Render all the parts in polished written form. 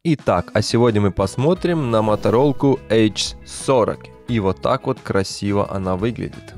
Итак, а сегодня мы посмотрим на Motorola H40. И вот так вот красиво она выглядит.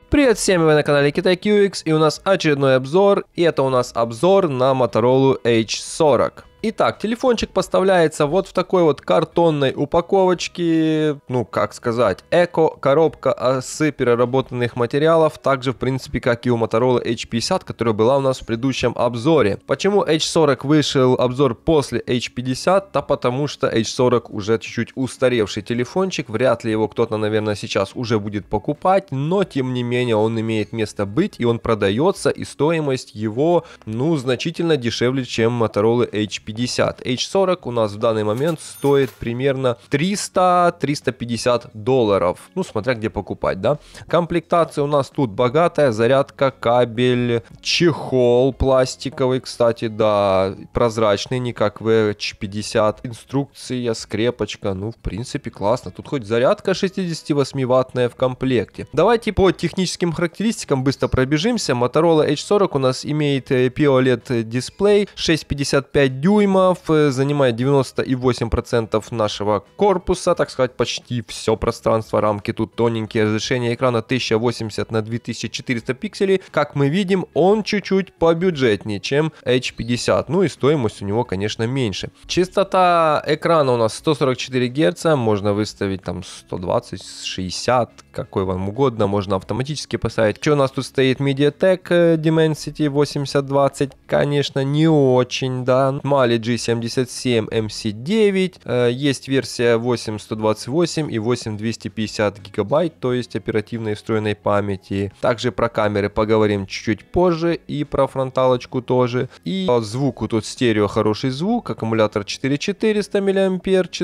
Привет всем, вы на канале KitaiQX, и у нас очередной обзор, и это у нас обзор на Motorola H40. Итак, телефончик поставляется вот в такой вот картонной упаковочке, ну как сказать, эко-коробка с переработанных материалов, также в принципе как и у Motorola H50, которая была у нас в предыдущем обзоре. Почему H40 вышел обзор после H50? Да потому что H40 уже чуть-чуть устаревший телефончик, вряд ли его кто-то, наверное, сейчас уже будет покупать, но тем не менее он имеет место быть и он продается, и стоимость его, ну, значительно дешевле, чем Motorola H50. H40 у нас в данный момент стоит примерно $300-350, ну смотря где покупать, да. Комплектация у нас тут богатая: зарядка, кабель, чехол пластиковый, кстати, да, прозрачный, не как в H50, инструкция, скрепочка, ну в принципе классно. Тут хоть зарядка 68-ваттная в комплекте. Давайте по техническим характеристикам быстро пробежимся. Motorola H40 у нас имеет POLED дисплей 6,55 дюймов, занимает 98% нашего корпуса, так сказать, почти все пространство рамки. Тут тоненькие, разрешение экрана 1080 на 2400 пикселей. Как мы видим, он чуть-чуть побюджетнее, чем H50, ну и стоимость у него, конечно, меньше. Частота экрана у нас 144 Гц, можно выставить там 120, 60, какой вам угодно, можно автоматически поставить. Что у нас тут стоит? MediaTek Dimensity 8020, конечно, не очень, да. Mali G77 MC9, есть версия 8128 и 8250 гигабайт, то есть оперативной встроенной памяти. Также про камеры поговорим чуть-чуть позже, и про фронталочку тоже. И по звуку тут стерео, хороший звук, аккумулятор 4400 мАч,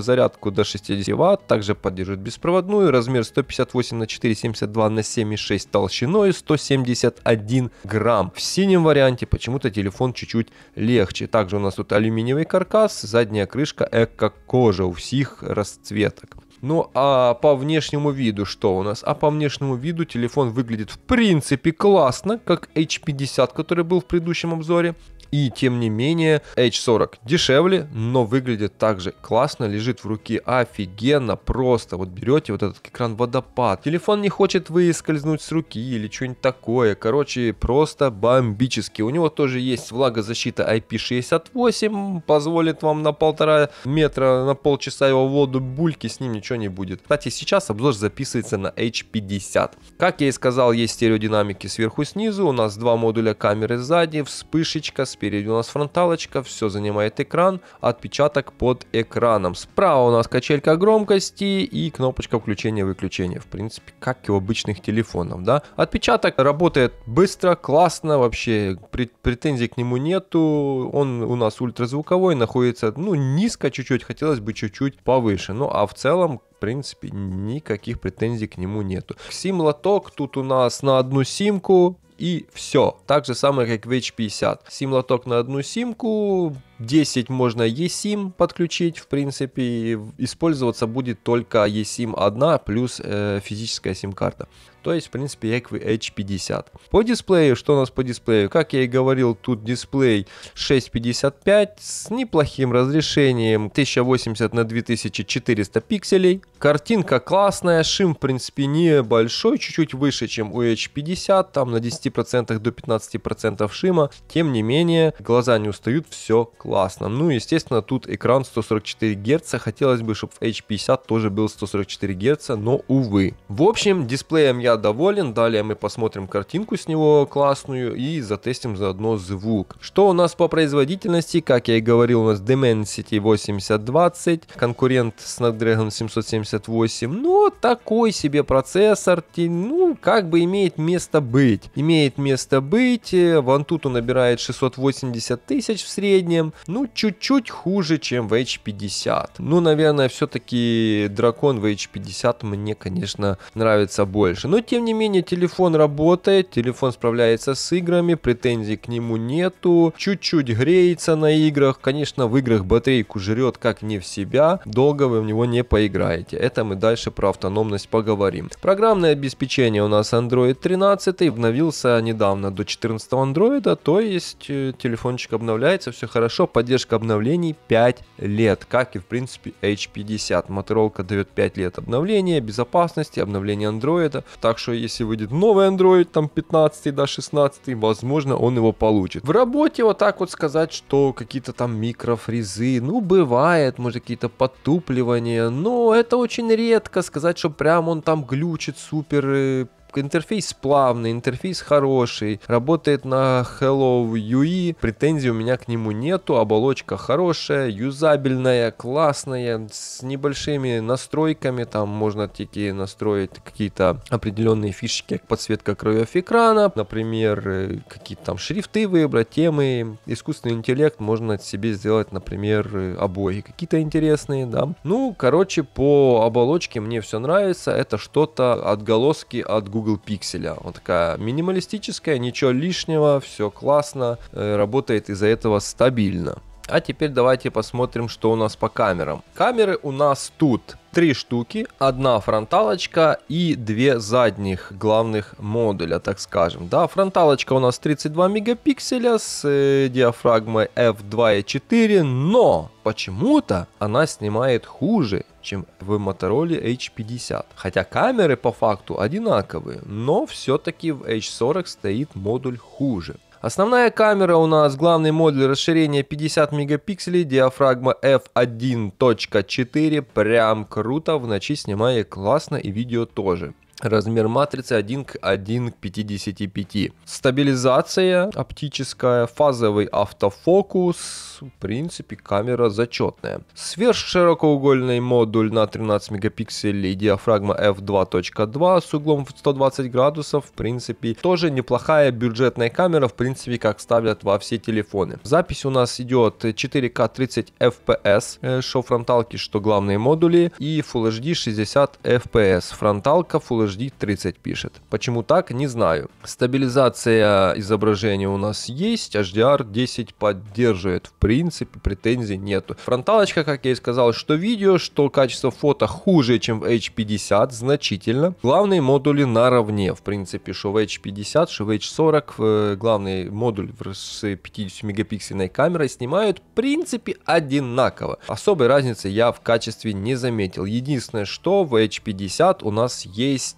зарядку до 60 Вт, также поддерживает беспроводную, размер 158 на 472 на 7,6 толщиной, 171 грамм. В синем варианте почему-то телефон чуть-чуть легче. Также у нас тут алюминиевый каркас, задняя крышка эко-кожа у всех расцветок. Ну а по внешнему виду что у нас? А по внешнему виду телефон выглядит в принципе классно, как H50, который был в предыдущем обзоре. И тем не менее H40 дешевле, но выглядит также классно, лежит в руке офигенно, просто вот берете вот этот экран водопад. Телефон не хочет выскользнуть с руки или что-нибудь такое, короче, просто бомбически. У него тоже есть влагозащита IP68, позволит вам на 1,5 метра, на полчаса его в воду бульки, с ним ничего не будет. Кстати, сейчас обзор записывается на H50. Как я и сказал, есть стереодинамики сверху и снизу, у нас два модуля камеры сзади, вспышечка, спереди у нас фронталочка, все занимает экран, отпечаток под экраном. Справа у нас качелька громкости и кнопочка включения-выключения, в принципе, как и у обычных телефонов, да. Отпечаток работает быстро, классно, вообще претензий к нему нету, он у нас ультразвуковой, находится, ну, низко чуть-чуть, хотелось бы чуть-чуть повыше, ну, а в целом, в принципе, никаких претензий к нему нету. Сим-лоток тут у нас на одну симку. И все. Так же самое, как в H50. Сим-лоток на одну симку. 10 можно eSIM подключить, в принципе. Использоваться будет только eSIM 1 плюс физическая сим-карта. То есть, в принципе, как в H50. По дисплею, что у нас по дисплею? Как я и говорил, тут дисплей 6,55 с неплохим разрешением 1080 на 2400 пикселей. Картинка классная, шим, в принципе, небольшой, чуть-чуть выше, чем у H50, там на 10% до 15% шима. Тем не менее, глаза не устают, все классно. Ну, естественно, тут экран 144 Гц. Хотелось бы, чтобы в H50 тоже был 144 Гц, но, увы. В общем, дисплеем я доволен. Далее мы посмотрим картинку с него классную и затестим заодно звук. Что у нас по производительности? Как я и говорил, у нас Dimensity 8020, конкурент Snapdragon 778. Ну, такой себе процессор, ну, как бы имеет место быть. Имеет место быть. Вантуту набирает 680 тысяч в среднем. Ну, чуть-чуть хуже, чем в H50. Ну, наверное, все-таки дракон в H50 мне, конечно, нравится больше. Но, тем не менее, телефон работает, телефон справляется с играми, претензий к нему нету. Чуть-чуть греется на играх. Конечно, в играх батарейку жрет как не в себя. Долго вы в него не поиграете. Это мы дальше про автономность поговорим. Программное обеспечение у нас Android 13. Обновился недавно до 14 Android. То есть, телефончик обновляется, все хорошо. хорошо, поддержка обновлений 5 лет, как и в принципе H50. Motorola дает 5 лет обновления, безопасности, обновления андроида. Так что если выйдет новый андроид, там 15 до 16, возможно он его получит. В работе вот так вот сказать, что какие-то там микрофризы, ну бывает, может какие-то подтупливания, но это очень редко сказать, что прям он там глючит супер. Интерфейс плавный, интерфейс хороший, работает на Hello UI, претензий у меня к нему нету, оболочка хорошая, юзабельная, классная, с небольшими настройками, там можно настроить какие-то определенные фишки, как подсветка краев экрана, например, какие-то там шрифты выбрать, темы, искусственный интеллект, можно себе сделать, например, обои какие-то интересные, да. Ну, короче, по оболочке мне все нравится, это что-то отголоски от Google Pixel. Вот такая минималистическая, ничего лишнего, все классно, работает из-за этого стабильно. А теперь давайте посмотрим, что у нас по камерам. Камеры у нас тут 3 штуки, одна фронталочка и 2 задних главных модуля, так скажем. Да, фронталочка у нас 32 мегапикселя с диафрагмой f2.4, но почему-то она снимает хуже, чем в Motorola H50. Хотя камеры по факту одинаковые, но все-таки в H40 стоит модуль хуже. Основная камера у нас, главный модуль расширения 50 мегапикселей, диафрагма f1.4, прям круто, в ночи снимает классно и видео тоже. Размер матрицы 1 к 1 к 55. Стабилизация оптическая, фазовый автофокус. В принципе, камера зачетная. Сверхширокоугольный модуль на 13 мегапикселей, диафрагма f2.2 с углом в 120 градусов. В принципе, тоже неплохая бюджетная камера, в принципе, как ставят во все телефоны. Запись у нас идет 4К 30 FPS, что фронталки, что главные модули. И Full HD 60 FPS. Фронталка Full HD 30 пишет. Почему так, не знаю. Стабилизация изображения у нас есть, HDR10 поддерживает. В принципе, претензий нету. Фронталочка, как я и сказал, что видео, что качество фото хуже, чем в H50, значительно. Главные модули наравне. В принципе, что в H50, что в H40, главный модуль с 50 мегапиксельной камерой снимают, в принципе, одинаково. Особой разницы я в качестве не заметил. Единственное, что в H50 у нас есть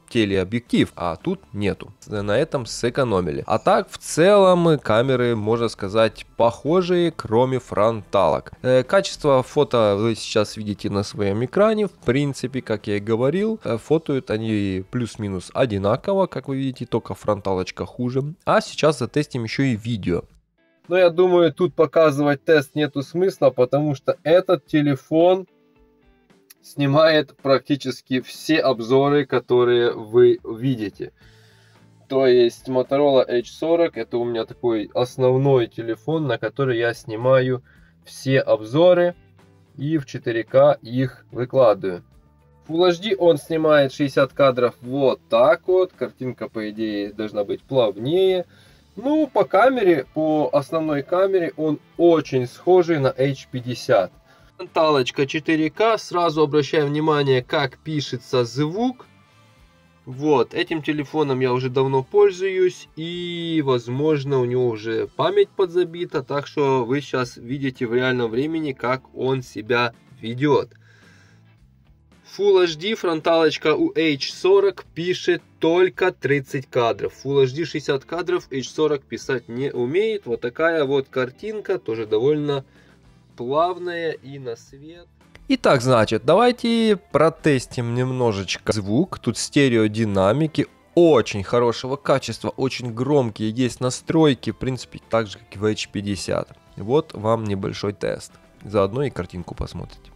телеобъектив, а тут нету. На этом сэкономили. А так, в целом, камеры, можно сказать, похожие, кроме фронталок. Качество фото вы сейчас видите на своем экране. В принципе, как я и говорил, фотоют они плюс-минус одинаково, как вы видите, только фронталочка хуже. А сейчас затестим еще и видео. Но я думаю, тут показывать тест нету смысла, потому что этот телефон снимает практически все обзоры, которые вы видите. То есть Motorola H40 это у меня такой основной телефон, на который я снимаю все обзоры и в 4К их выкладываю. Full HD он снимает 60 кадров вот так вот. Картинка, по идее, должна быть плавнее. Ну, по камере, по основной камере он очень схожий на H50. Фронталочка 4К, сразу обращаю внимание, как пишется звук. Вот, этим телефоном я уже давно пользуюсь, и, возможно, у него уже память подзабита, так что вы сейчас видите в реальном времени, как он себя ведет. Full HD фронталочка у H40 пишет только 30 кадров. Full HD 60 кадров H40 писать не умеет. Вот такая вот картинка, тоже довольно плавная и на свет. Итак, значит, давайте протестим немножечко звук. Тут стереодинамики очень хорошего качества, очень громкие. Есть настройки, в принципе, так же, как и в H50. Вот вам небольшой тест. Заодно и картинку посмотрите.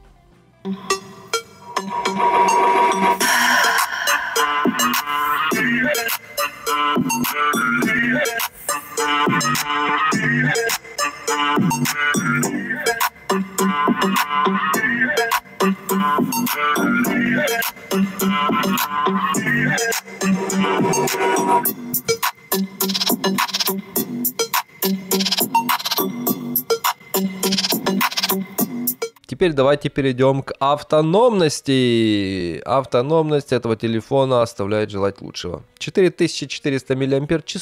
Теперь давайте перейдем к автономности. Автономность этого телефона оставляет желать лучшего. 4400 мАч.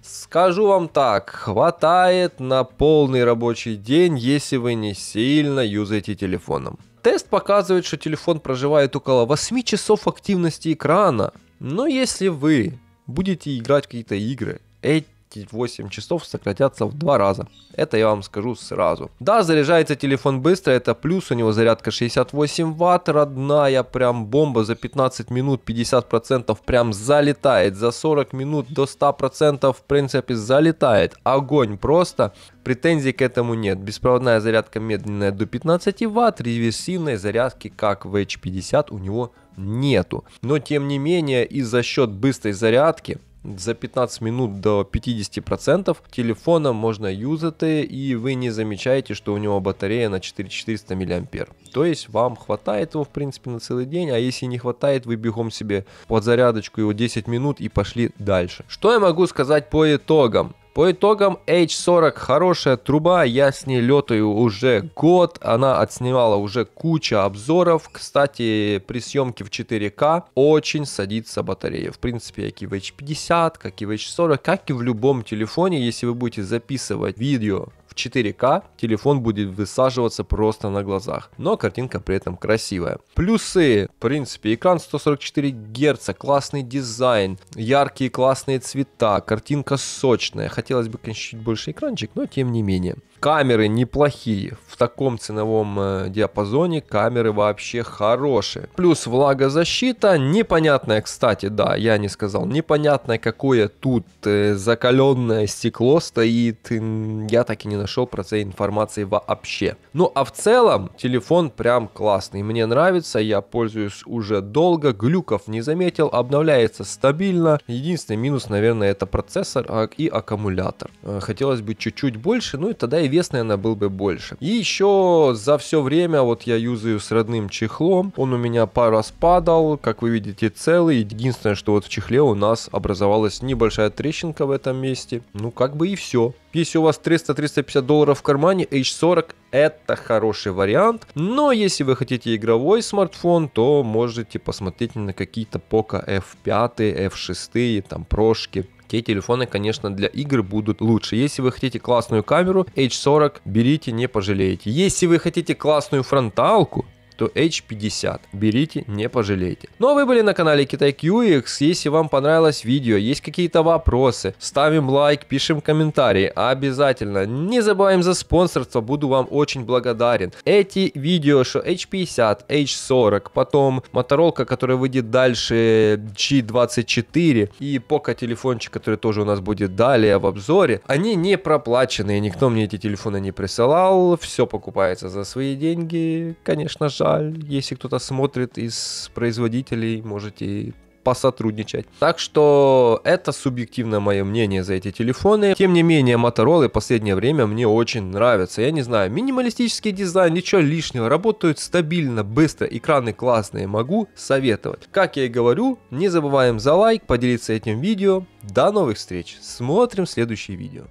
Скажу вам так, хватает на полный рабочий день, если вы не сильно юзаете телефоном. Тест показывает, что телефон проживает около 8 часов активности экрана. Но если вы будете играть в какие-то игры, эти 8 часов сократятся в 2 раза. Это я вам скажу сразу. Да, заряжается телефон быстро, это плюс, у него зарядка 68 Вт, родная прям бомба, за 15 минут 50% прям залетает, за 40 минут до 100% в принципе залетает. Огонь просто, претензий к этому нет. Беспроводная зарядка медленная до 15 Вт, реверсивной зарядки как в H50 у него нету. Но тем не менее и за счет быстрой зарядки за 15 минут до 50% телефона можно юзать, и вы не замечаете, что у него батарея на 4400 мА. То есть вам хватает его в принципе на целый день, а если не хватает, вы бегом себе под зарядочку его 10 минут и пошли дальше. Что я могу сказать по итогам? По итогам H40 хорошая труба, я с ней летаю уже год, она отснимала уже кучу обзоров. Кстати, при съемке в 4К очень садится батарея. В принципе, как и в H50, как и в H40, как и в любом телефоне, если вы будете записывать видео в 4К, телефон будет высаживаться просто на глазах, но картинка при этом красивая. Плюсы, в принципе, экран 144 Гц, классный дизайн, яркие классные цвета, картинка сочная. Хотелось бы, конечно, чуть больше экранчик, но тем не менее. Камеры неплохие, в таком ценовом диапазоне камеры вообще хорошие. Плюс влагозащита, непонятная, кстати, да, я не сказал, непонятное какое тут закаленное стекло стоит, я так и не нашел про это информации вообще. Ну а в целом телефон прям классный, мне нравится, я пользуюсь уже долго, глюков не заметил, обновляется стабильно. Единственный минус, наверное, это процессор и аккумулятор. Хотелось бы чуть-чуть больше, ну и тогда и вес, наверное, был бы больше. И еще за все время вот я юзаю с родным чехлом, он у меня пару раз падал, как вы видите, целый. Единственное, что вот в чехле у нас образовалась небольшая трещинка в этом месте. Ну как бы и все. Если у вас 300-350 долларов в кармане, H40 это хороший вариант. Но если вы хотите игровой смартфон, то можете посмотреть на какие-то Poco F5, F6, там прошки. Те телефоны, конечно, для игр будут лучше. Если вы хотите классную камеру, H40 берите, не пожалеете. Если вы хотите классную фронталку, то H50 берите, не пожалеете. Ну а вы были на канале Китайк UX. Если вам понравилось видео, есть какие-то вопросы, ставим лайк, пишем комментарии. Обязательно не забываем за спонсорство, буду вам очень благодарен. Эти видео, что H50, H40, потом Моторолка, которая выйдет дальше, G24 и Poco телефончик, который тоже у нас будет далее в обзоре, они не проплаченные, никто мне эти телефоны не присылал, все покупается за свои деньги, конечно, жаль. Если кто-то смотрит из производителей, можете посотрудничать. Так что это субъективное мое мнение за эти телефоны. Тем не менее, Motorola в последнее время мне очень нравятся. Я не знаю, минималистический дизайн, ничего лишнего, работают стабильно, быстро, экраны классные, могу советовать. Как я и говорю, не забываем за лайк, поделиться этим видео. До новых встреч, смотрим следующее видео.